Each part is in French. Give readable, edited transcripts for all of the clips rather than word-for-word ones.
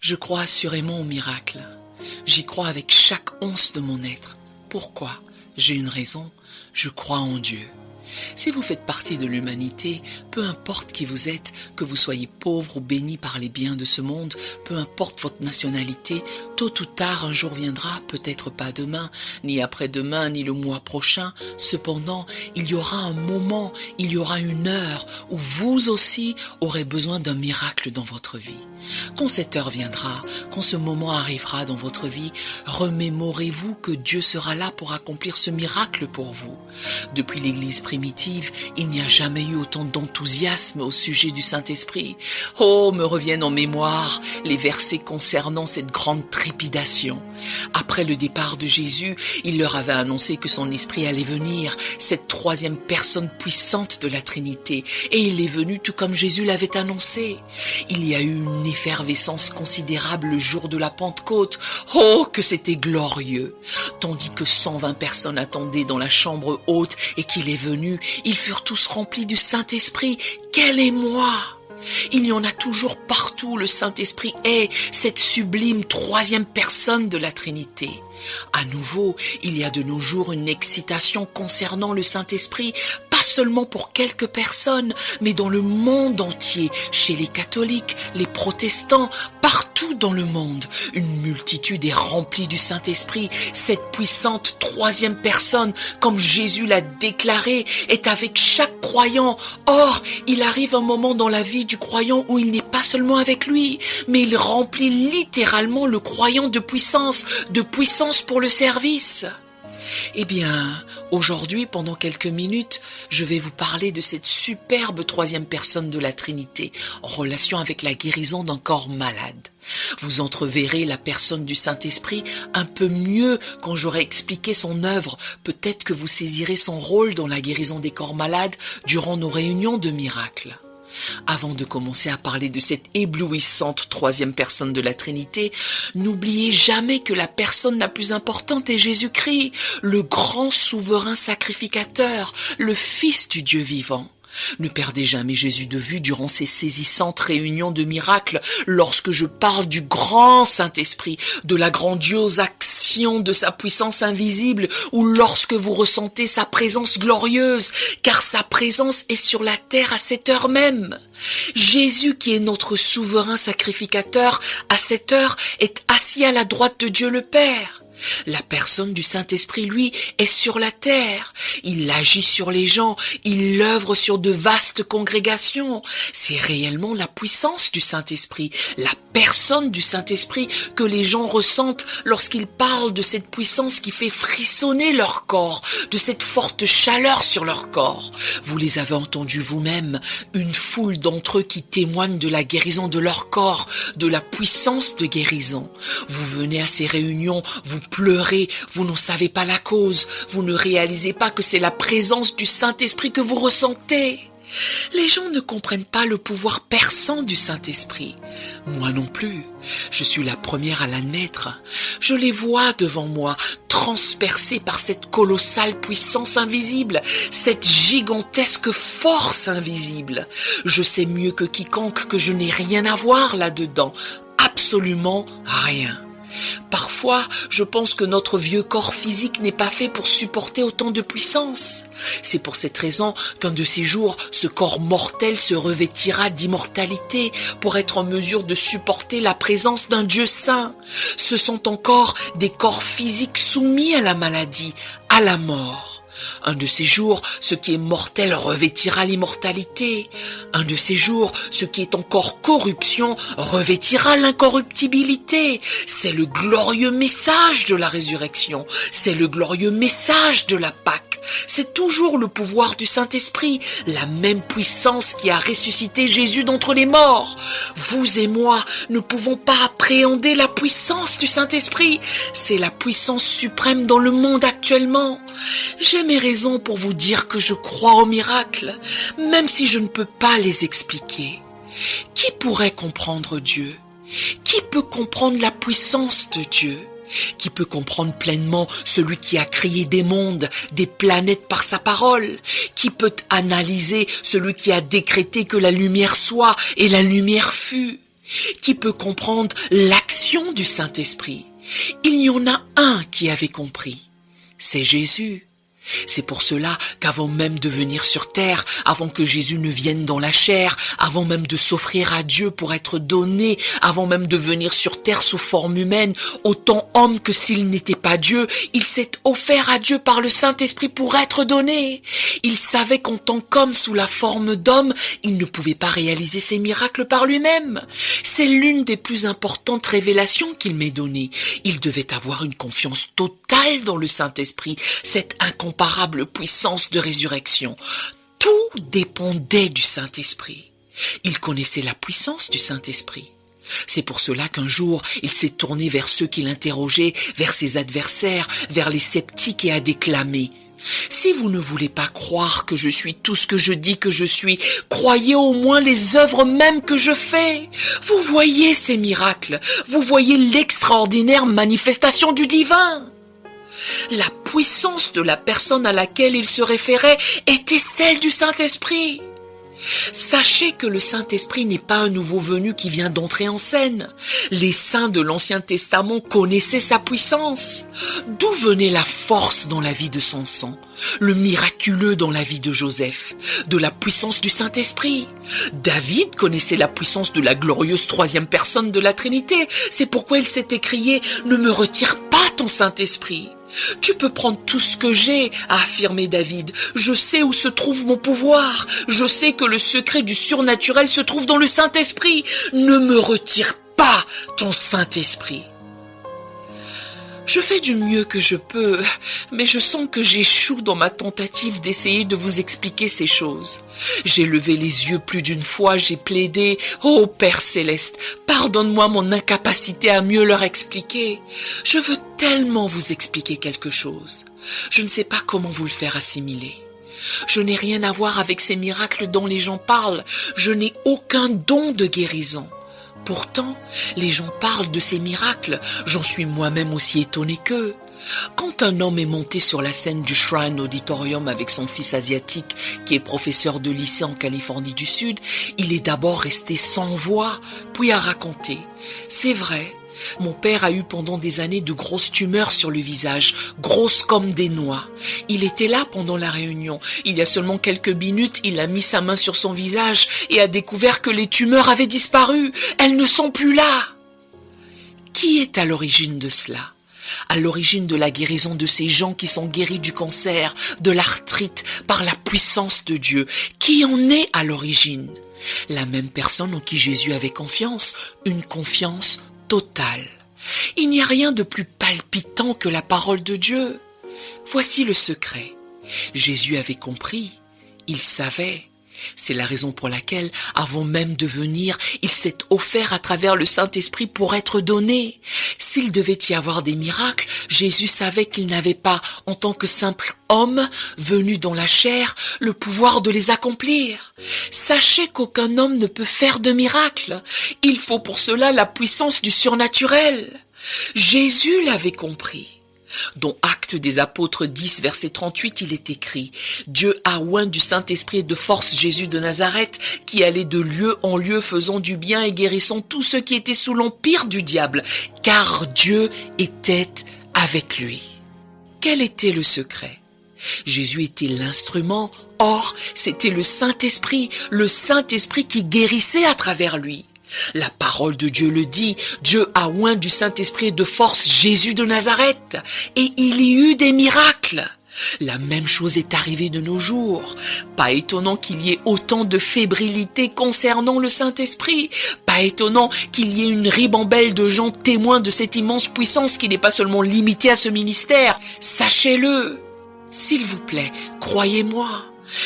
Je crois assurément au miracle. J'y crois avec chaque once de mon être. Pourquoi? J'ai une raison. Je crois en Dieu. Si vous faites partie de l'humanité, peu importe qui vous êtes, que vous soyez pauvre ou béni par les biens de ce monde, peu importe votre nationalité, tôt ou tard un jour viendra, peut-être pas demain, ni après-demain, ni le mois prochain. Cependant, il y aura un moment, il y aura une heure où vous aussi aurez besoin d'un miracle dans votre vie. Quand cette heure viendra, quand ce moment arrivera dans votre vie, remémorez-vous que Dieu sera là pour accomplir ce miracle pour vous. Depuis l'Église primitive, il n'y a jamais eu autant d'enthousiasme au sujet du Saint-Esprit. Oh, me reviennent en mémoire les versets concernant cette grande trépidation. Après le départ de Jésus, il leur avait annoncé que son Esprit allait venir, cette troisième personne puissante de la Trinité, et il est venu tout comme Jésus l'avait annoncé. Il y a eu une effervescence considérable le jour de la Pentecôte. Oh, que c'était glorieux! Tandis que 120 personnes attendaient dans la chambre haute et qu'il est venu, ils furent tous remplis du Saint-Esprit. Quel émoi! Il y en a toujours partout, le Saint-Esprit est cette sublime troisième personne de la Trinité. À nouveau, il y a de nos jours une excitation concernant le Saint-Esprit, pas seulement pour quelques personnes, mais dans le monde entier, chez les catholiques, les protestants, partout dans le monde. Une multitude est remplie du Saint-Esprit. Cette puissante troisième personne, comme Jésus l'a déclaré, est avec chaque croyant. Or, il arrive un moment dans la vie du croyant où il n'est pas seulement avec lui, mais il remplit littéralement le croyant de puissance pour le service. Eh bien, aujourd'hui, pendant quelques minutes, je vais vous parler de cette superbe troisième personne de la Trinité, en relation avec la guérison d'un corps malade. Vous entreverrez la personne du Saint-Esprit un peu mieux quand j'aurai expliqué son œuvre. Peut-être que vous saisirez son rôle dans la guérison des corps malades durant nos réunions de miracles. Avant de commencer à parler de cette éblouissante troisième personne de la Trinité, n'oubliez jamais que la personne la plus importante est Jésus-Christ, le grand souverain sacrificateur, le Fils du Dieu vivant. Ne perdez jamais Jésus de vue durant ces saisissantes réunions de miracles lorsque je parle du grand Saint-Esprit, de la grandiose action de sa puissance invisible ou lorsque vous ressentez sa présence glorieuse, car sa présence est sur la terre à cette heure même. Jésus, qui est notre souverain sacrificateur, à cette heure est assis à la droite de Dieu le Père. La personne du Saint-Esprit, lui, est sur la terre. Il agit sur les gens, il œuvre sur de vastes congrégations. C'est réellement la puissance du Saint-Esprit, la personne du Saint-Esprit que les gens ressentent lorsqu'ils parlent de cette puissance qui fait frissonner leur corps, de cette forte chaleur sur leur corps. Vous les avez entendus vous-même, une foule d'entre eux qui témoignent de la guérison de leur corps, de la puissance de guérison. Vous venez à ces réunions, vous pleurez, vous n'en savez pas la cause, vous ne réalisez pas que c'est la présence du Saint-Esprit que vous ressentez. Les gens ne comprennent pas le pouvoir perçant du Saint-Esprit. Moi non plus. Je suis la première à l'admettre. Je les vois devant moi, transpercés par cette colossale puissance invisible, cette gigantesque force invisible. Je sais mieux que quiconque que je n'ai rien à voir là-dedans. Absolument rien. Parfois, je pense que notre vieux corps physique n'est pas fait pour supporter autant de puissance. C'est pour cette raison qu'un de ces jours, ce corps mortel se revêtira d'immortalité pour être en mesure de supporter la présence d'un Dieu saint. Ce sont encore des corps physiques soumis à la maladie, à la mort. Un de ces jours, ce qui est mortel revêtira l'immortalité. Un de ces jours, ce qui est encore corruption revêtira l'incorruptibilité. C'est le glorieux message de la résurrection. C'est le glorieux message de la Pâque. C'est toujours le pouvoir du Saint-Esprit, la même puissance qui a ressuscité Jésus d'entre les morts. Vous et moi ne pouvons pas appréhender la puissance du Saint-Esprit. C'est la puissance suprême dans le monde actuellement. J'ai mes raisons pour vous dire que je crois aux miracles, même si je ne peux pas les expliquer. Qui pourrait comprendre Dieu? Qui peut comprendre la puissance de Dieu? Qui peut comprendre pleinement celui qui a créé des mondes, des planètes par sa parole? Qui peut analyser celui qui a décrété que la lumière soit et la lumière fut? Qui peut comprendre l'action du Saint-Esprit? Il y en a un qui avait compris, c'est Jésus. C'est pour cela qu'avant même de venir sur terre, avant que Jésus ne vienne dans la chair, avant même de s'offrir à Dieu pour être donné, avant même de venir sur terre sous forme humaine, autant homme que s'il n'était pas Dieu, il s'est offert à Dieu par le Saint-Esprit pour être donné. Il savait qu'en tant qu'homme sous la forme d'homme, il ne pouvait pas réaliser ses miracles par lui-même. C'est l'une des plus importantes révélations qu'il m'ait données. Il devait avoir une confiance totale dans le Saint-Esprit, cette incomparable puissance de résurrection. Tout dépendait du Saint-Esprit. Il connaissait la puissance du Saint-Esprit. C'est pour cela qu'un jour, il s'est tourné vers ceux qui l'interrogeaient, vers ses adversaires, vers les sceptiques et a déclamé: si vous ne voulez pas croire que je suis tout ce que je dis que je suis, croyez au moins les œuvres mêmes que je fais. Vous voyez ces miracles, vous voyez l'extraordinaire manifestation du divin. La puissance de la personne à laquelle il se référait était celle du Saint-Esprit. Sachez que le Saint-Esprit n'est pas un nouveau venu qui vient d'entrer en scène. Les saints de l'Ancien Testament connaissaient sa puissance. D'où venait la force dans la vie de Samson, le miraculeux dans la vie de Joseph? De la puissance du Saint-Esprit. David connaissait la puissance de la glorieuse troisième personne de la Trinité. C'est pourquoi il s'est écrié: ne me retire pas ton Saint-Esprit. Tu peux prendre tout ce que j'ai, a affirmé David. Je sais où se trouve mon pouvoir. Je sais que le secret du surnaturel se trouve dans le Saint-Esprit. Ne me retire pas ton Saint-Esprit. Je fais du mieux que je peux, mais je sens que j'échoue dans ma tentative d'essayer de vous expliquer ces choses. J'ai levé les yeux plus d'une fois, j'ai plaidé: ô Père Céleste, pardonne-moi mon incapacité à mieux leur expliquer. Je veux tellement vous expliquer quelque chose. Je ne sais pas comment vous le faire assimiler. Je n'ai rien à voir avec ces miracles dont les gens parlent. Je n'ai aucun don de guérison. Pourtant, les gens parlent de ces miracles, j'en suis moi-même aussi étonné qu'eux. Quand un homme est monté sur la scène du Shrine Auditorium avec son fils asiatique, qui est professeur de lycée en Californie du Sud, il est d'abord resté sans voix, puis a raconté: c'est vrai, mon père a eu pendant des années de grosses tumeurs sur le visage, grosses comme des noix. Il était là pendant la réunion. Il y a seulement quelques minutes, il a mis sa main sur son visage et a découvert que les tumeurs avaient disparu. Elles ne sont plus là. Qui est à l'origine de cela? À l'origine de la guérison de ces gens qui sont guéris du cancer, de l'arthrite, par la puissance de Dieu. Qui en est à l'origine? La même personne en qui Jésus avait confiance, une confiance totale. Il n'y a rien de plus palpitant que la parole de Dieu. Voici le secret. Jésus avait compris, il savait. C'est la raison pour laquelle, avant même de venir, il s'est offert à travers le Saint-Esprit pour être donné. S'il devait y avoir des miracles, Jésus savait qu'il n'avait pas, en tant que simple homme, venu dans la chair, le pouvoir de les accomplir. Sachez qu'aucun homme ne peut faire de miracles. Il faut pour cela la puissance du surnaturel. Jésus l'avait compris. Dans Actes des Apôtres 10, verset 38, il est écrit: Dieu a oint du Saint-Esprit et de force Jésus de Nazareth, qui allait de lieu en lieu faisant du bien et guérissant tous ceux qui étaient sous l'empire du diable, car Dieu était avec lui. Quel était le secret? Jésus était l'instrument, or c'était le Saint-Esprit qui guérissait à travers lui. La parole de Dieu le dit, Dieu a oint du Saint-Esprit et de force Jésus de Nazareth, et il y eut des miracles. La même chose est arrivée de nos jours. Pas étonnant qu'il y ait autant de fébrilité concernant le Saint-Esprit. Pas étonnant qu'il y ait une ribambelle de gens témoins de cette immense puissance qui n'est pas seulement limitée à ce ministère. Sachez-le. S'il vous plaît, croyez-moi.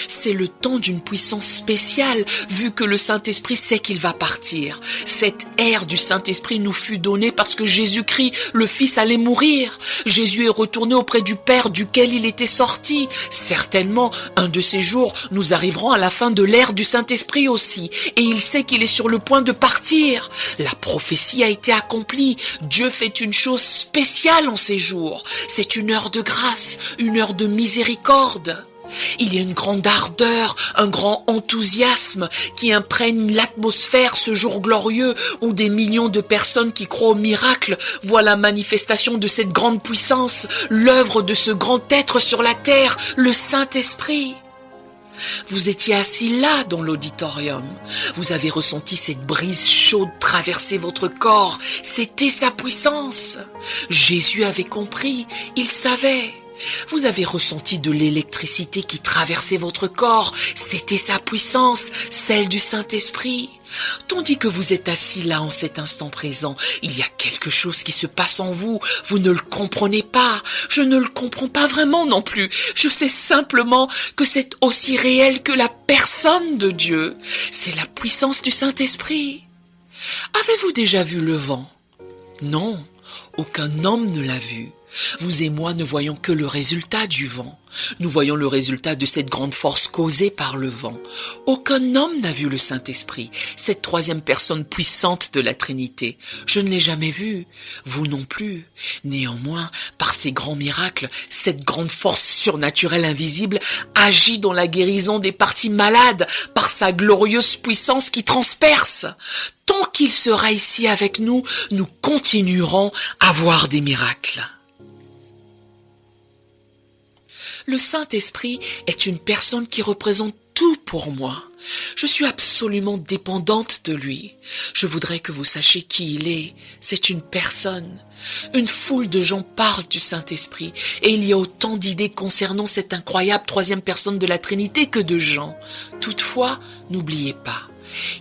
C'est le temps d'une puissance spéciale, vu que le Saint-Esprit sait qu'il va partir. Cette ère du Saint-Esprit nous fut donnée parce que Jésus-Christ, le Fils, allait mourir. Jésus est retourné auprès du Père duquel il était sorti. Certainement, un de ces jours, nous arriverons à la fin de l'ère du Saint-Esprit aussi. Et il sait qu'il est sur le point de partir. La prophétie a été accomplie. Dieu fait une chose spéciale en ces jours. C'est une heure de grâce, une heure de miséricorde. Il y a une grande ardeur, un grand enthousiasme qui imprègne l'atmosphère ce jour glorieux où des millions de personnes qui croient au miracle voient la manifestation de cette grande puissance, l'œuvre de ce grand être sur la terre, le Saint-Esprit. Vous étiez assis là dans l'auditorium. Vous avez ressenti cette brise chaude traverser votre corps. C'était sa puissance. Jésus avait compris, il savait. Vous avez ressenti de l'électricité qui traversait votre corps. C'était sa puissance, celle du Saint-Esprit. Tandis que vous êtes assis là en cet instant présent, il y a quelque chose qui se passe en vous. Vous ne le comprenez pas. Je ne le comprends pas vraiment non plus. Je sais simplement que c'est aussi réel que la personne de Dieu. C'est la puissance du Saint-Esprit. Avez-vous déjà vu le vent? Non, aucun homme ne l'a vu. Vous et moi ne voyons que le résultat du vent. Nous voyons le résultat de cette grande force causée par le vent. Aucun homme n'a vu le Saint-Esprit, cette troisième personne puissante de la Trinité. Je ne l'ai jamais vu, vous non plus. Néanmoins, par ces grands miracles, cette grande force surnaturelle invisible agit dans la guérison des parties malades par sa glorieuse puissance qui transperce. Tant qu'il sera ici avec nous, nous continuerons à voir des miracles. Le Saint-Esprit est une personne qui représente tout pour moi. Je suis absolument dépendante de lui. Je voudrais que vous sachiez qui il est. C'est une personne. Une foule de gens parlent du Saint-Esprit et il y a autant d'idées concernant cette incroyable troisième personne de la Trinité que de gens. Toutefois, n'oubliez pas,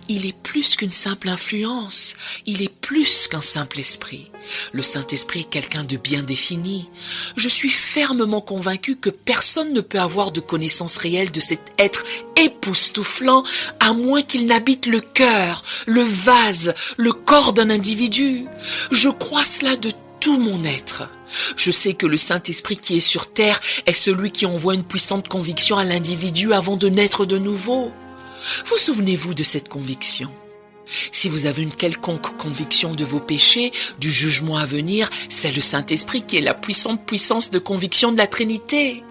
il est plus qu'une simple influence, il est plus qu'un simple esprit. Le Saint-Esprit est quelqu'un de bien défini. Je suis fermement convaincu que personne ne peut avoir de connaissance réelle de cet être époustouflant à moins qu'il n'habite le cœur, le vase, le corps d'un individu. Je crois cela de tout mon être. Je sais que le Saint-Esprit qui est sur terre est celui qui envoie une puissante conviction à l'individu avant de naître de nouveau. Vous souvenez-vous de cette conviction? Si vous avez une quelconque conviction de vos péchés, du jugement à venir, c'est le Saint-Esprit qui est la puissante puissance de conviction de la Trinité.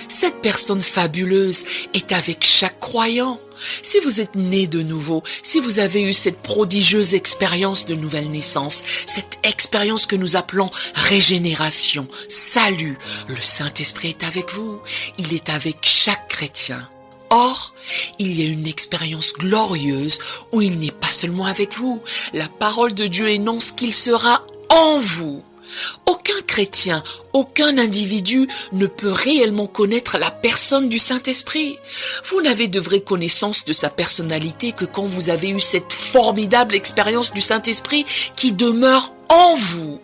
Cette personne fabuleuse est avec chaque croyant. Si vous êtes né de nouveau, si vous avez eu cette prodigieuse expérience de nouvelle naissance, cette expérience que nous appelons régénération, salut, le Saint-Esprit est avec vous. Il est avec chaque chrétien. Or, il y a une expérience glorieuse où il n'est pas seulement avec vous. La parole de Dieu énonce qu'il sera en vous. Aucun chrétien, aucun individu ne peut réellement connaître la personne du Saint-Esprit. Vous n'avez de vraie connaissance de sa personnalité que quand vous avez eu cette formidable expérience du Saint-Esprit qui demeure en vous.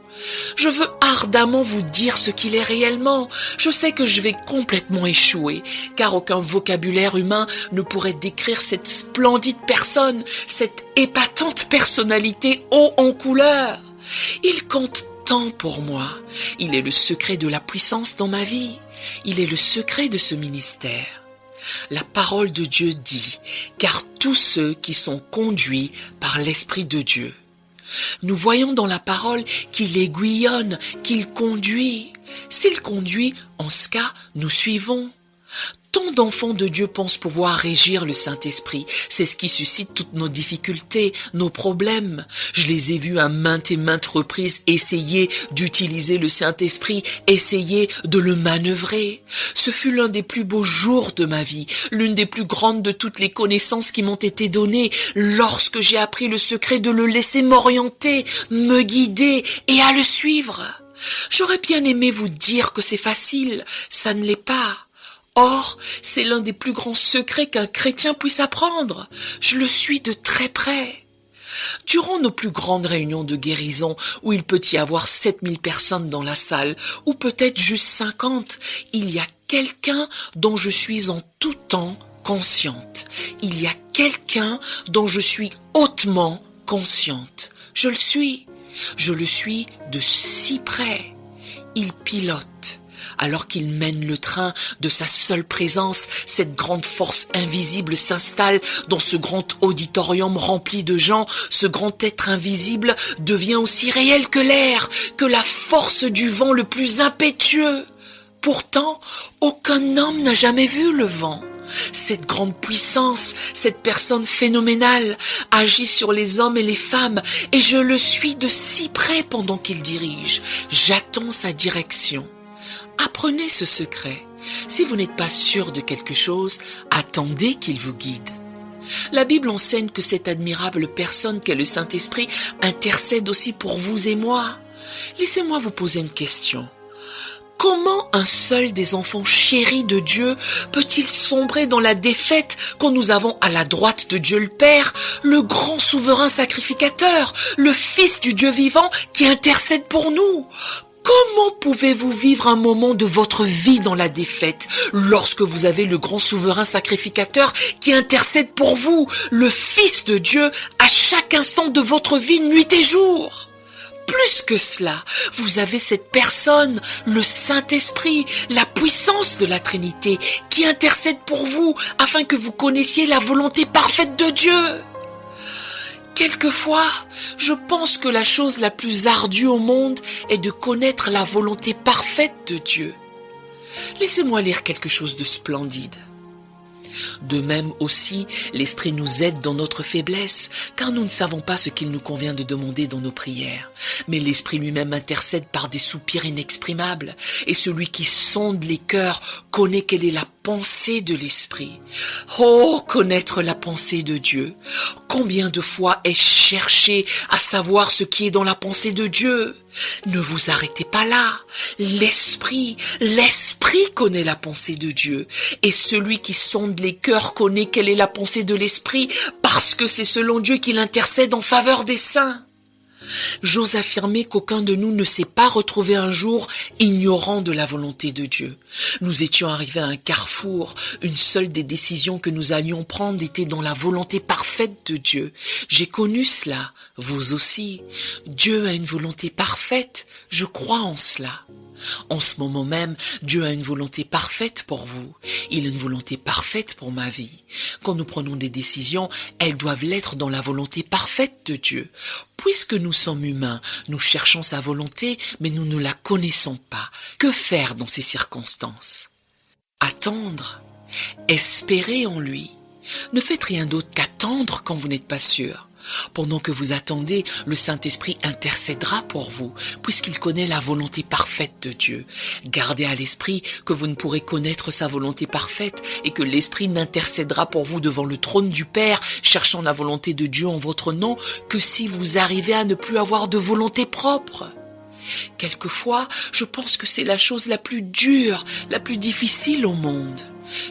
Je veux ardemment vous dire ce qu'il est réellement. Je sais que je vais complètement échouer, car aucun vocabulaire humain ne pourrait décrire cette splendide personne, cette épatante personnalité haut en couleur. Il compte tant pour moi. Il est le secret de la puissance dans ma vie. Il est le secret de ce ministère. La parole de Dieu dit, car tous ceux qui sont conduits par l'Esprit de Dieu. Nous voyons dans la parole qu'il aiguillonne, qu'il conduit. S'il conduit, en ce cas, nous suivons. Tant d'enfants de Dieu pensent pouvoir régir le Saint-Esprit. C'est ce qui suscite toutes nos difficultés, nos problèmes. Je les ai vus à maintes et maintes reprises essayer d'utiliser le Saint-Esprit, essayer de le manœuvrer. Ce fut l'un des plus beaux jours de ma vie, l'une des plus grandes de toutes les connaissances qui m'ont été données lorsque j'ai appris le secret de le laisser m'orienter, me guider et à le suivre. J'aurais bien aimé vous dire que c'est facile, ça ne l'est pas. Or, c'est l'un des plus grands secrets qu'un chrétien puisse apprendre. Je le suis de très près. Durant nos plus grandes réunions de guérison, où il peut y avoir 7000 personnes dans la salle, ou peut-être juste 50, il y a quelqu'un dont je suis en tout temps consciente. Il y a quelqu'un dont je suis hautement consciente. Je le suis. Je le suis de si près. Il pilote. Alors qu'il mène le train de sa seule présence, cette grande force invisible s'installe dans ce grand auditorium rempli de gens. Ce grand être invisible devient aussi réel que l'air, que la force du vent le plus impétueux. Pourtant, aucun homme n'a jamais vu le vent. Cette grande puissance, cette personne phénoménale, agit sur les hommes et les femmes, et je le suis de si près pendant qu'il dirige. J'attends sa direction. Apprenez ce secret. Si vous n'êtes pas sûr de quelque chose, attendez qu'il vous guide. La Bible enseigne que cette admirable personne qu'est le Saint-Esprit intercède aussi pour vous et moi. Laissez-moi vous poser une question. Comment un seul des enfants chéris de Dieu peut-il sombrer dans la défaite quand nous avons à la droite de Dieu le Père, le grand souverain sacrificateur, le Fils du Dieu vivant qui intercède pour nous? Comment pouvez-vous vivre un moment de votre vie dans la défaite lorsque vous avez le grand souverain sacrificateur qui intercède pour vous, le Fils de Dieu, à chaque instant de votre vie, nuit et jour? Plus que cela, vous avez cette personne, le Saint-Esprit, la puissance de la Trinité, qui intercède pour vous afin que vous connaissiez la volonté parfaite de Dieu. Quelquefois, je pense que la chose la plus ardue au monde est de connaître la volonté parfaite de Dieu. Laissez-moi lire quelque chose de splendide. De même aussi, l'Esprit nous aide dans notre faiblesse, car nous ne savons pas ce qu'il nous convient de demander dans nos prières. Mais l'Esprit lui-même intercède par des soupirs inexprimables, et celui qui sonde les cœurs connaît quelle est la pensée de l'Esprit. Oh, connaître la pensée de Dieu! Combien de fois ai-je cherché à savoir ce qui est dans la pensée de Dieu? Ne vous arrêtez pas là. L'Esprit connaît la pensée de Dieu. Et celui qui sonde les cœurs connaît quelle est la pensée de l'Esprit, parce que c'est selon Dieu qu'il intercède en faveur des saints. J'ose affirmer qu'aucun de nous ne s'est pas retrouvé un jour ignorant de la volonté de Dieu. Nous étions arrivés à un carrefour. Une seule des décisions que nous allions prendre était dans la volonté parfaite de Dieu. J'ai connu cela, vous aussi. Dieu a une volonté parfaite, je crois en cela. En ce moment même, Dieu a une volonté parfaite pour vous. Il a une volonté parfaite pour ma vie. Quand nous prenons des décisions, elles doivent l'être dans la volonté parfaite de Dieu. Puisque nous sommes humains, nous cherchons sa volonté, mais nous ne la connaissons pas. Que faire dans ces circonstances? Attendre, espérer en lui. Ne faites rien d'autre qu'attendre quand vous n'êtes pas sûr. Pendant que vous attendez, le Saint-Esprit intercédera pour vous, puisqu'il connaît la volonté parfaite de Dieu. Gardez à l'esprit que vous ne pourrez connaître sa volonté parfaite et que l'Esprit n'intercédera pour vous devant le trône du Père, cherchant la volonté de Dieu en votre nom, que si vous arrivez à ne plus avoir de volonté propre. Quelquefois, je pense que c'est la chose la plus dure, la plus difficile au monde.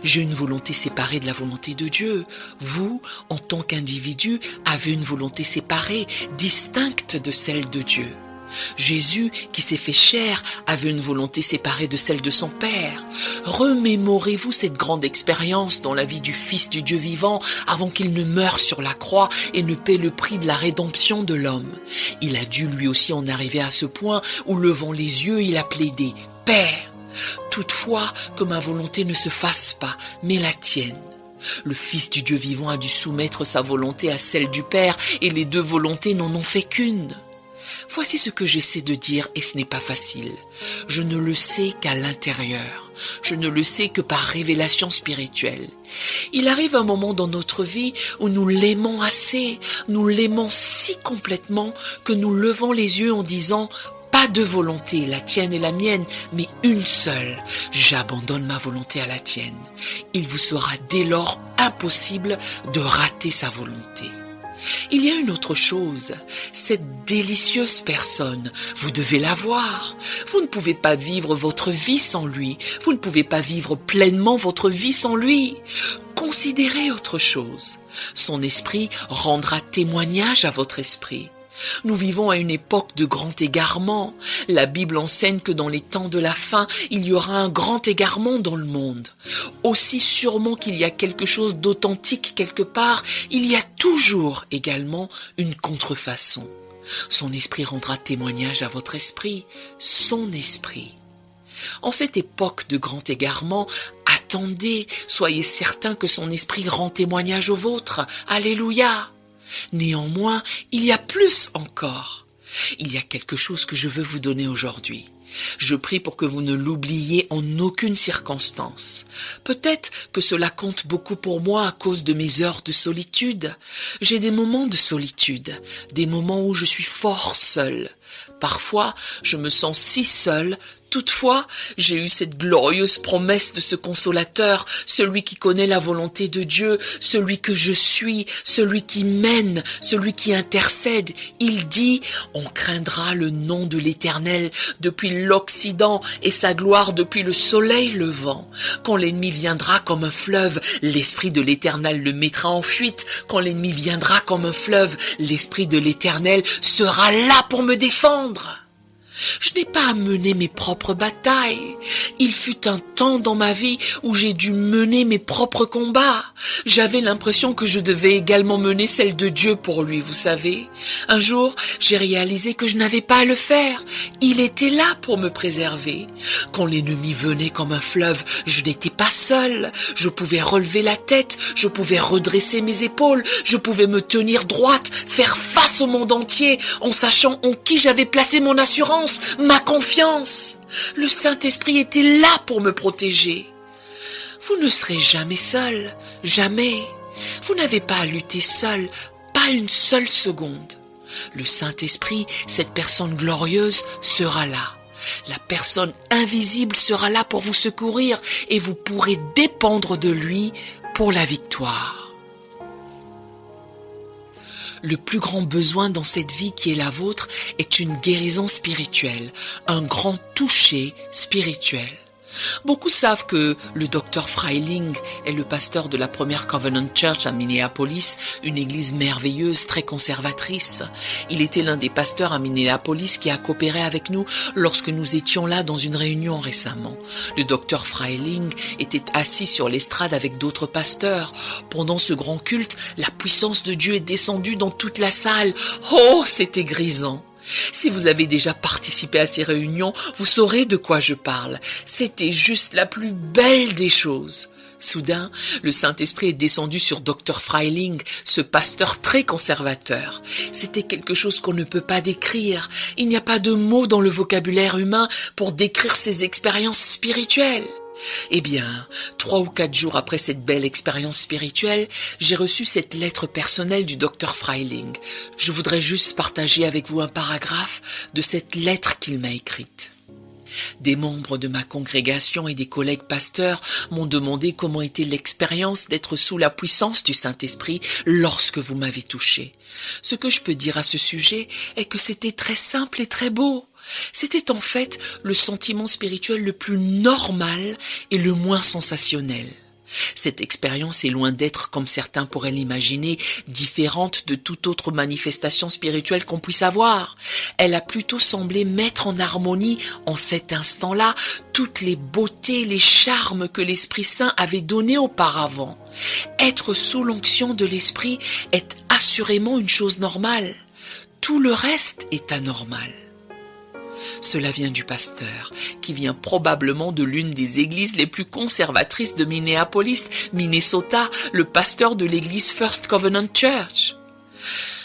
J'ai une volonté séparée de la volonté de Dieu. Vous, en tant qu'individu, avez une volonté séparée, distincte de celle de Dieu. Jésus, qui s'est fait chair, avait une volonté séparée de celle de son Père. Remémorez-vous cette grande expérience dans la vie du Fils du Dieu vivant avant qu'il ne meure sur la croix et ne paie le prix de la rédemption de l'homme. Il a dû lui aussi en arriver à ce point où, levant les yeux, il a plaidé « Père !» Toutefois, que ma volonté ne se fasse pas, mais la tienne. Le Fils du Dieu vivant a dû soumettre sa volonté à celle du Père, et les deux volontés n'en ont fait qu'une. Voici ce que j'essaie de dire, et ce n'est pas facile. Je ne le sais qu'à l'intérieur. Je ne le sais que par révélation spirituelle. Il arrive un moment dans notre vie où nous l'aimons assez, nous l'aimons si complètement que nous levons les yeux en disant « Pas de volonté, la tienne et la mienne, mais une seule. J'abandonne ma volonté à la tienne. » Il vous sera dès lors impossible de rater sa volonté. Il y a une autre chose, cette délicieuse personne, vous devez la voir. Vous ne pouvez pas vivre votre vie sans lui. Vous ne pouvez pas vivre pleinement votre vie sans lui. Considérez autre chose. Son esprit rendra témoignage à votre esprit. Nous vivons à une époque de grand égarement. La Bible enseigne que dans les temps de la fin, il y aura un grand égarement dans le monde. Aussi sûrement qu'il y a quelque chose d'authentique quelque part, il y a toujours également une contrefaçon. Son esprit rendra témoignage à votre esprit, son esprit. En cette époque de grand égarement, attendez, soyez certains que son esprit rend témoignage au vôtre. Alléluia! Néanmoins, il y a plus encore. Il y a quelque chose que je veux vous donner aujourd'hui. Je prie pour que vous ne l'oubliez en aucune circonstance. Peut-être que cela compte beaucoup pour moi à cause de mes heures de solitude. J'ai des moments de solitude, des moments où je suis fort seule. Parfois, je me sens si seule. Toutefois, j'ai eu cette glorieuse promesse de ce consolateur, celui qui connaît la volonté de Dieu, celui que je suis, celui qui mène, celui qui intercède. Il dit, on craindra le nom de l'Éternel depuis l'Occident et sa gloire depuis le soleil levant. Quand l'ennemi viendra comme un fleuve, l'Esprit de l'Éternel le mettra en fuite. Quand l'ennemi viendra comme un fleuve, l'Esprit de l'Éternel sera là pour me défendre. Je n'ai pas à mener mes propres batailles. Il fut un temps dans ma vie où j'ai dû mener mes propres combats. J'avais l'impression que je devais également mener celle de Dieu pour lui, vous savez. Un jour, j'ai réalisé que je n'avais pas à le faire. Il était là pour me préserver. Quand l'ennemi venait comme un fleuve, je n'étais pas seule. Je pouvais relever la tête, je pouvais redresser mes épaules, je pouvais me tenir droite, faire face au monde entier, en sachant en qui j'avais placé mon assurance, ma confiance. Le Saint-Esprit était là pour me protéger. Vous ne serez jamais seul, jamais. Vous n'avez pas à lutter seul, pas une seule seconde. Le Saint-Esprit, cette personne glorieuse, sera là. La personne invisible sera là pour vous secourir et vous pourrez dépendre de lui pour la victoire. Le plus grand besoin dans cette vie qui est la vôtre est une guérison spirituelle, un grand toucher spirituel. Beaucoup savent que le docteur Freiling est le pasteur de la première Covenant Church à Minneapolis, une église merveilleuse, très conservatrice. Il était l'un des pasteurs à Minneapolis qui a coopéré avec nous lorsque nous étions là dans une réunion récemment. Le docteur Freiling était assis sur l'estrade avec d'autres pasteurs. Pendant ce grand culte, la puissance de Dieu est descendue dans toute la salle. Oh, c'était grisant! Si vous avez déjà participé à ces réunions, vous saurez de quoi je parle. C'était juste la plus belle des choses. Soudain, le Saint-Esprit est descendu sur Dr. Freiling, ce pasteur très conservateur. C'était quelque chose qu'on ne peut pas décrire. Il n'y a pas de mots dans le vocabulaire humain pour décrire ces expériences spirituelles. Eh bien, 3 ou 4 jours après cette belle expérience spirituelle, j'ai reçu cette lettre personnelle du docteur Freiling. Je voudrais juste partager avec vous un paragraphe de cette lettre qu'il m'a écrite. Des membres de ma congrégation et des collègues pasteurs m'ont demandé comment était l'expérience d'être sous la puissance du Saint-Esprit lorsque vous m'avez touché. Ce que je peux dire à ce sujet est que c'était très simple et très beau. C'était en fait le sentiment spirituel le plus normal et le moins sensationnel. Cette expérience est loin d'être, comme certains pourraient l'imaginer, différente de toute autre manifestation spirituelle qu'on puisse avoir. Elle a plutôt semblé mettre en harmonie, en cet instant-là, toutes les beautés, les charmes que l'Esprit Saint avait donnés auparavant. Être sous l'onction de l'Esprit est assurément une chose normale. Tout le reste est anormal. Cela vient du pasteur, qui vient probablement de l'une des églises les plus conservatrices de Minneapolis, Minnesota, le pasteur de l'église First Covenant Church.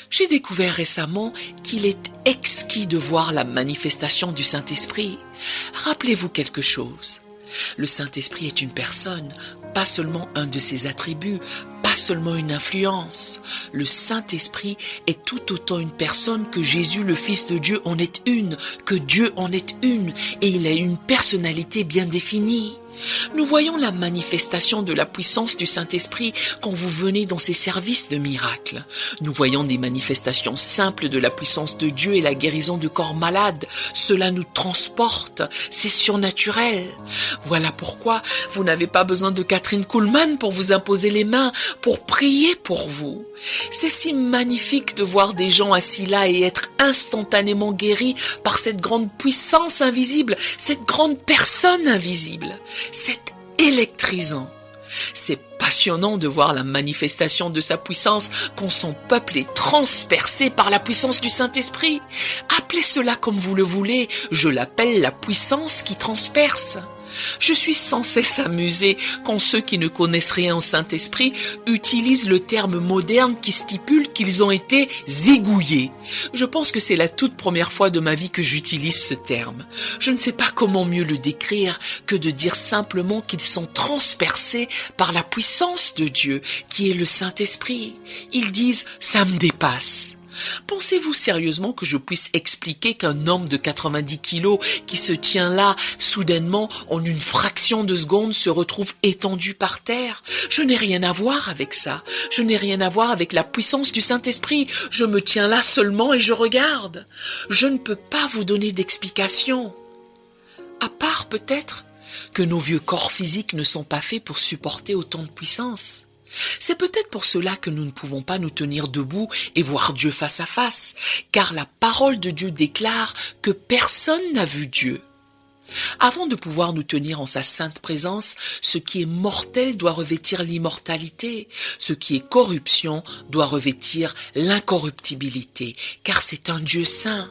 J'ai découvert récemment qu'il est exquis de voir la manifestation du Saint-Esprit. Rappelez-vous quelque chose. Le Saint-Esprit est une personne, pas seulement un de ses attributs, pas seulement une influence. Le Saint-Esprit est tout autant une personne que Jésus, le Fils de Dieu, en est une, que Dieu en est une, et il a une personnalité bien définie. Nous voyons la manifestation de la puissance du Saint-Esprit quand vous venez dans ces services de miracles. Nous voyons des manifestations simples de la puissance de Dieu et la guérison de corps malades. Cela nous transporte, c'est surnaturel. Voilà pourquoi vous n'avez pas besoin de Catherine Kuhlman pour vous imposer les mains, pour prier pour vous. C'est si magnifique de voir des gens assis là et être instantanément guéris par cette grande puissance invisible, cette grande personne invisible. C'est électrisant. C'est passionnant de voir la manifestation de sa puissance quand son peuple est transpercé par la puissance du Saint-Esprit. Appelez cela comme vous le voulez, je l'appelle la puissance qui transperce. Je suis sans cesse amusée quand ceux qui ne connaissent rien au Saint-Esprit utilisent le terme moderne qui stipule qu'ils ont été zigouillés. Je pense que c'est la toute première fois de ma vie que j'utilise ce terme. Je ne sais pas comment mieux le décrire que de dire simplement qu'ils sont transpercés par la puissance de Dieu, qui est le Saint-Esprit. Ils disent « ça me dépasse ». Pensez-vous sérieusement que je puisse expliquer qu'un homme de 90 kilos qui se tient là, soudainement, en une fraction de seconde, se retrouve étendu par terre? Je n'ai rien à voir avec ça. Je n'ai rien à voir avec la puissance du Saint-Esprit. Je me tiens là seulement et je regarde. Je ne peux pas vous donner d'explication. À part peut-être que nos vieux corps physiques ne sont pas faits pour supporter autant de puissance. C'est peut-être pour cela que nous ne pouvons pas nous tenir debout et voir Dieu face à face, car la parole de Dieu déclare que personne n'a vu Dieu. Avant de pouvoir nous tenir en sa sainte présence, ce qui est mortel doit revêtir l'immortalité, ce qui est corruption doit revêtir l'incorruptibilité, car c'est un Dieu saint.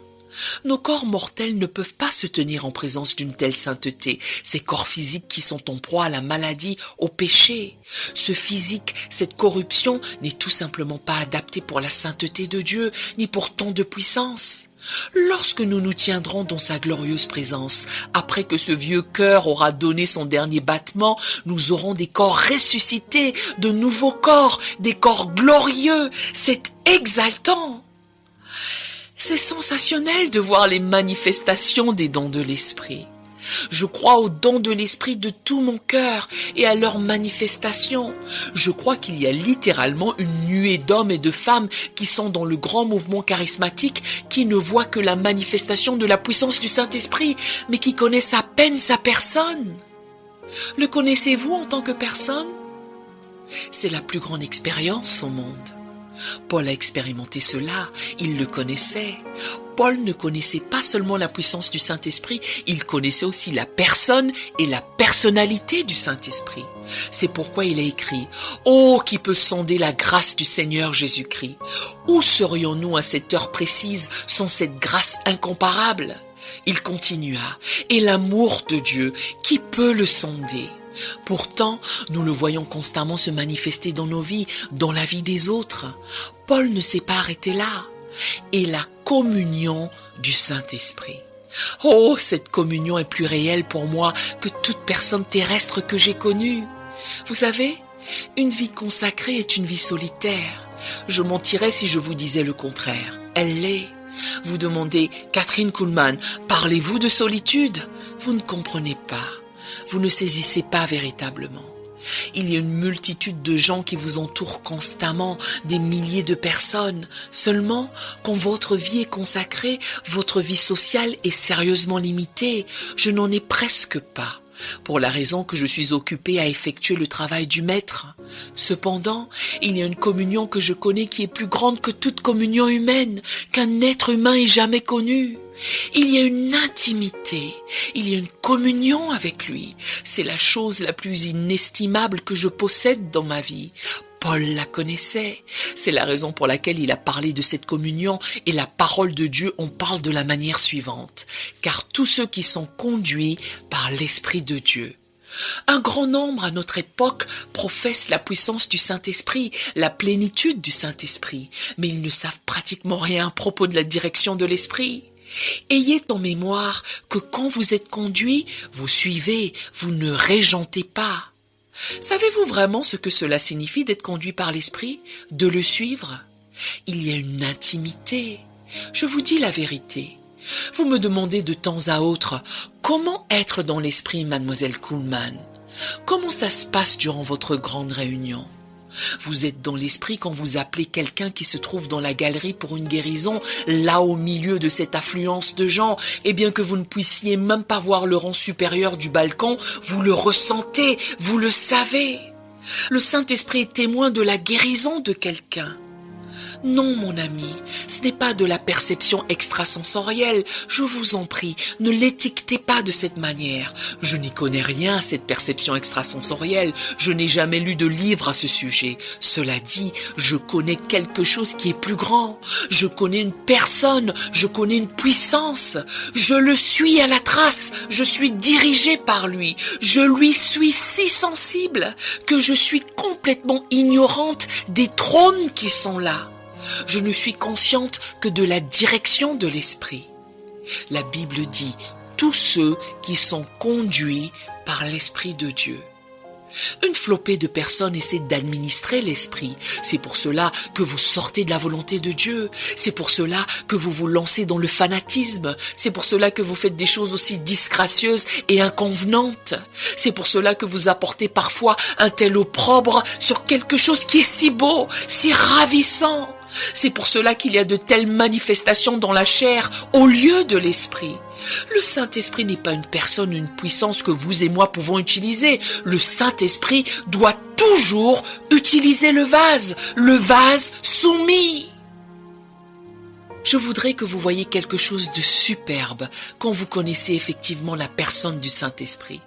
Nos corps mortels ne peuvent pas se tenir en présence d'une telle sainteté, ces corps physiques qui sont en proie à la maladie, au péché. Ce physique, cette corruption n'est tout simplement pas adapté pour la sainteté de Dieu, ni pour tant de puissance. Lorsque nous nous tiendrons dans sa glorieuse présence, après que ce vieux cœur aura donné son dernier battement, nous aurons des corps ressuscités, de nouveaux corps, des corps glorieux. C'est exaltant. C'est sensationnel de voir les manifestations des dons de l'Esprit. Je crois aux dons de l'Esprit de tout mon cœur et à leurs manifestations. Je crois qu'il y a littéralement une nuée d'hommes et de femmes qui sont dans le grand mouvement charismatique, qui ne voient que la manifestation de la puissance du Saint-Esprit, mais qui connaissent à peine sa personne. Le connaissez-vous en tant que personne? C'est la plus grande expérience au monde. Paul a expérimenté cela, il le connaissait. Paul ne connaissait pas seulement la puissance du Saint-Esprit, il connaissait aussi la personne et la personnalité du Saint-Esprit. C'est pourquoi il a écrit « Oh, qui peut sonder la grâce du Seigneur Jésus-Christ? Où serions-nous à cette heure précise sans cette grâce incomparable ?» Il continua « Et l'amour de Dieu, qui peut le sonder ? » Pourtant, nous le voyons constamment se manifester dans nos vies, dans la vie des autres. Paul ne s'est pas arrêté là. Et la communion du Saint-Esprit. Oh, cette communion est plus réelle pour moi que toute personne terrestre que j'ai connue. Vous savez, une vie consacrée est une vie solitaire. Je mentirais si je vous disais le contraire. Elle l'est. Vous demandez, Catherine Kuhlman, parlez-vous de solitude? Vous ne comprenez pas. Vous ne saisissez pas véritablement. Il y a une multitude de gens qui vous entourent constamment, des milliers de personnes. Seulement, quand votre vie est consacrée, votre vie sociale est sérieusement limitée. Je n'en ai presque pas, pour la raison que je suis occupée à effectuer le travail du Maître. Cependant, il y a une communion que je connais qui est plus grande que toute communion humaine, qu'un être humain ait jamais connue. Il y a une intimité, il y a une communion avec lui. C'est la chose la plus inestimable que je possède dans ma vie. Paul la connaissait. C'est la raison pour laquelle il a parlé de cette communion et la parole de Dieu en parle de la manière suivante. Car tous ceux qui sont conduits par l'Esprit de Dieu. Un grand nombre à notre époque professent la puissance du Saint-Esprit, la plénitude du Saint-Esprit, mais ils ne savent pratiquement rien à propos de la direction de l'Esprit. Ayez en mémoire que quand vous êtes conduit, vous suivez, vous ne régentez pas. Savez-vous vraiment ce que cela signifie d'être conduit par l'Esprit, de le suivre? Il y a une intimité. Je vous dis la vérité. Vous me demandez de temps à autre, comment être dans l'Esprit, mademoiselle Kuhlman? Comment ça se passe durant votre grande réunion? Vous êtes dans l'esprit quand vous appelez quelqu'un qui se trouve dans la galerie pour une guérison, là au milieu de cette affluence de gens, et bien que vous ne puissiez même pas voir le rang supérieur du balcon, vous le ressentez, vous le savez. Le Saint-Esprit est témoin de la guérison de quelqu'un. Non, mon ami, ce n'est pas de la perception extrasensorielle. Je vous en prie, ne l'étiquetez pas de cette manière. Je n'y connais rien à cette perception extrasensorielle. Je n'ai jamais lu de livre à ce sujet. Cela dit, je connais quelque chose qui est plus grand. Je connais une personne, je connais une puissance. Je le suis à la trace. Je suis dirigé par lui. Je lui suis si sensible que je suis complètement ignorante des trônes qui sont là. Je ne suis consciente que de la direction de l'esprit. La Bible dit « tous ceux qui sont conduits par l'Esprit de Dieu ». Une flopée de personnes essaient d'administrer l'esprit. C'est pour cela que vous sortez de la volonté de Dieu. C'est pour cela que vous vous lancez dans le fanatisme. C'est pour cela que vous faites des choses aussi disgracieuses et inconvenantes. C'est pour cela que vous apportez parfois un tel opprobre sur quelque chose qui est si beau, si ravissant. C'est pour cela qu'il y a de telles manifestations dans la chair au lieu de l'esprit. Le Saint-Esprit n'est pas une personne, une puissance que vous et moi pouvons utiliser. Le Saint-Esprit doit toujours utiliser le vase soumis. Je voudrais que vous voyiez quelque chose de superbe quand vous connaissez effectivement la personne du Saint-Esprit.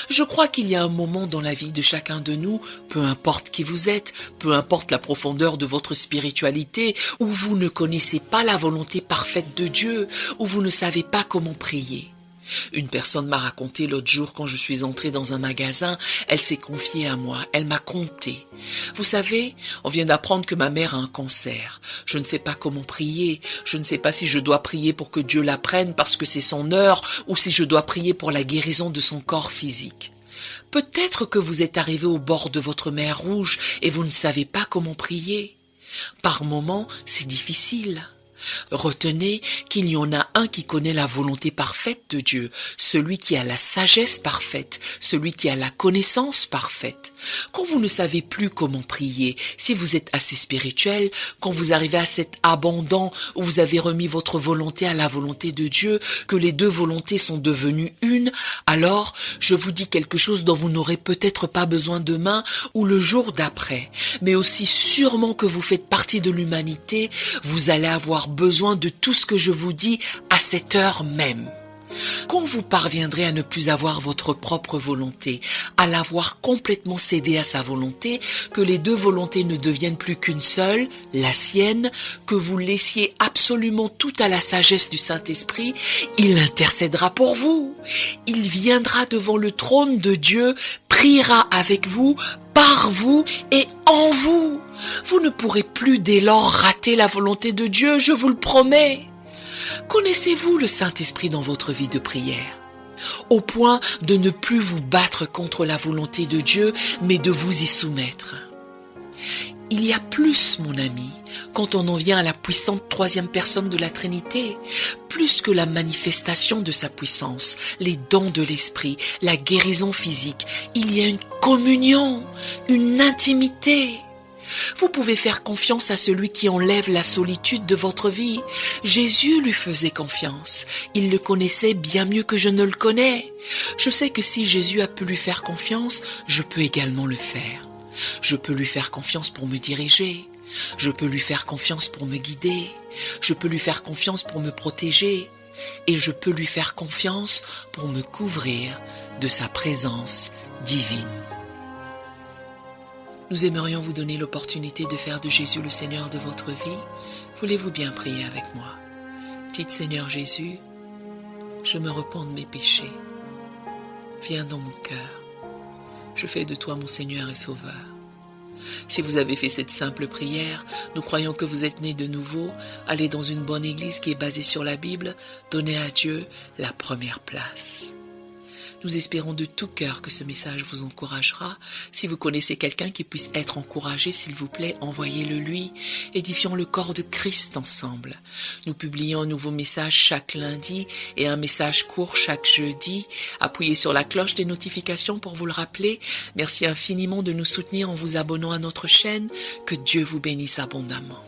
Je crois qu'il y a un moment dans la vie de chacun de nous, peu importe qui vous êtes, peu importe la profondeur de votre spiritualité, où vous ne connaissez pas la volonté parfaite de Dieu, où vous ne savez pas comment prier. Une personne m'a raconté l'autre jour quand je suis entrée dans un magasin, elle s'est confiée à moi, elle m'a conté. Vous savez, on vient d'apprendre que ma mère a un cancer. Je ne sais pas comment prier, je ne sais pas si je dois prier pour que Dieu la prenne parce que c'est son heure ou si je dois prier pour la guérison de son corps physique. Peut-être que vous êtes arrivé au bord de votre mer Rouge et vous ne savez pas comment prier. Par moments, c'est difficile. Retenez qu'il y en a un qui connaît la volonté parfaite de Dieu, celui qui a la sagesse parfaite, celui qui a la connaissance parfaite. Quand vous ne savez plus comment prier, si vous êtes assez spirituel, quand vous arrivez à cet abandon où vous avez remis votre volonté à la volonté de Dieu, que les deux volontés sont devenues une, alors je vous dis quelque chose dont vous n'aurez peut-être pas besoin demain ou le jour d'après, mais aussi sûrement que vous faites partie de l'humanité, vous allez avoir besoin de tout ce que je vous dis à cette heure même. Quand vous parviendrez à ne plus avoir votre propre volonté, à l'avoir complètement cédé à sa volonté, que les deux volontés ne deviennent plus qu'une seule, la sienne, que vous laissiez absolument tout à la sagesse du Saint-Esprit, il intercédera pour vous. Il viendra devant le trône de Dieu, priera avec vous, par vous et en vous. Vous ne pourrez plus dès lors rater la volonté de Dieu, je vous le promets. Connaissez-vous le Saint-Esprit dans votre vie de prière, au point de ne plus vous battre contre la volonté de Dieu, mais de vous y soumettre? Il y a plus, mon ami, quand on en vient à la puissante troisième personne de la Trinité, plus que la manifestation de sa puissance, les dons de l'Esprit, la guérison physique, il y a une communion, une intimité. Vous pouvez faire confiance à celui qui enlève la solitude de votre vie. Jésus lui faisait confiance. Il le connaissait bien mieux que je ne le connais. Je sais que si Jésus a pu lui faire confiance, je peux également le faire. Je peux lui faire confiance pour me diriger. Je peux lui faire confiance pour me guider. Je peux lui faire confiance pour me protéger. Et je peux lui faire confiance pour me couvrir de sa présence divine. Nous aimerions vous donner l'opportunité de faire de Jésus le Seigneur de votre vie. Voulez-vous bien prier avec moi? Dites, Seigneur Jésus, je me repens de mes péchés. Viens dans mon cœur. Je fais de toi mon Seigneur et Sauveur. Si vous avez fait cette simple prière, nous croyons que vous êtes né de nouveau. Allez dans une bonne église qui est basée sur la Bible. Donnez à Dieu la première place. Nous espérons de tout cœur que ce message vous encouragera. Si vous connaissez quelqu'un qui puisse être encouragé, s'il vous plaît, envoyez-le lui. Édifions le corps de Christ ensemble. Nous publions un nouveau message chaque lundi et un message court chaque jeudi. Appuyez sur la cloche des notifications pour vous le rappeler. Merci infiniment de nous soutenir en vous abonnant à notre chaîne. Que Dieu vous bénisse abondamment.